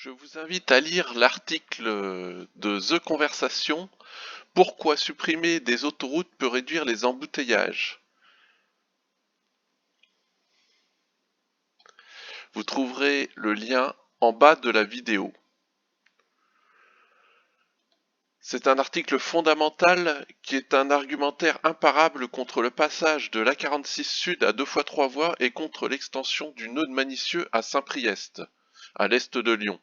Je vous invite à lire l'article de The Conversation Pourquoi supprimer des autoroutes peut réduire les embouteillages. Vous trouverez le lien en bas de la vidéo. C'est un article fondamental qui est un argumentaire imparable contre le passage de l'A46 Sud à 2x3 voies et contre l'extension du nœud de Manicieux à Saint-Priest, à l'est de Lyon.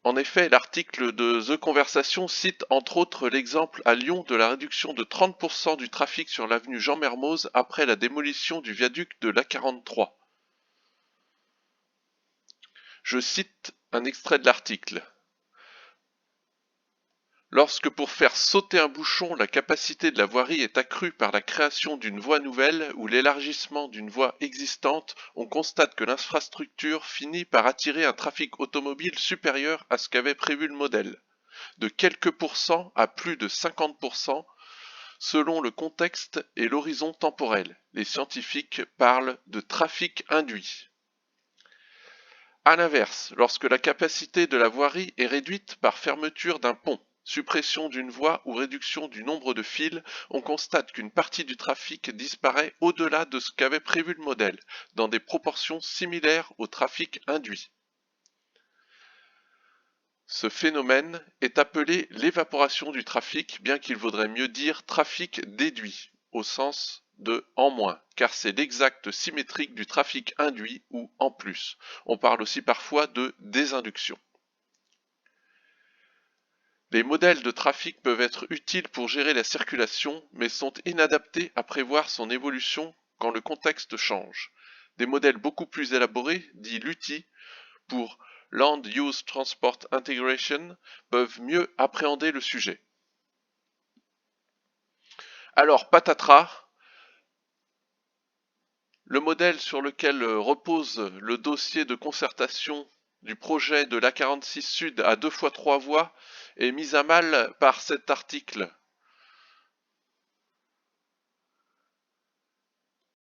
En effet, l'article de The Conversation cite entre autres l'exemple à Lyon de la réduction de 30% du trafic sur l'avenue Jean Mermoz après la démolition du viaduc de l'A43. Je cite un extrait de l'article. Lorsque pour faire sauter un bouchon, la capacité de la voirie est accrue par la création d'une voie nouvelle ou l'élargissement d'une voie existante, on constate que l'infrastructure finit par attirer un trafic automobile supérieur à ce qu'avait prévu le modèle, de quelques pourcents à plus de 50%, selon le contexte et l'horizon temporel. Les scientifiques parlent de trafic induit. À l'inverse, lorsque la capacité de la voirie est réduite par fermeture d'un pont, suppression d'une voie ou réduction du nombre de fils, on constate qu'une partie du trafic disparaît au-delà de ce qu'avait prévu le modèle, dans des proportions similaires au trafic induit. Ce phénomène est appelé l'évaporation du trafic, bien qu'il vaudrait mieux dire trafic déduit, au sens de en moins, car c'est l'exacte symétrique du trafic induit ou en plus. On parle aussi parfois de désinduction. Les modèles de trafic peuvent être utiles pour gérer la circulation, mais sont inadaptés à prévoir son évolution quand le contexte change. Des modèles beaucoup plus élaborés, dits LUTI, pour Land Use Transport Integration, peuvent mieux appréhender le sujet. Alors, patatras, le modèle sur lequel repose le dossier de concertation du projet de l'A46 Sud à 2x3 voies est mis à mal par cet article.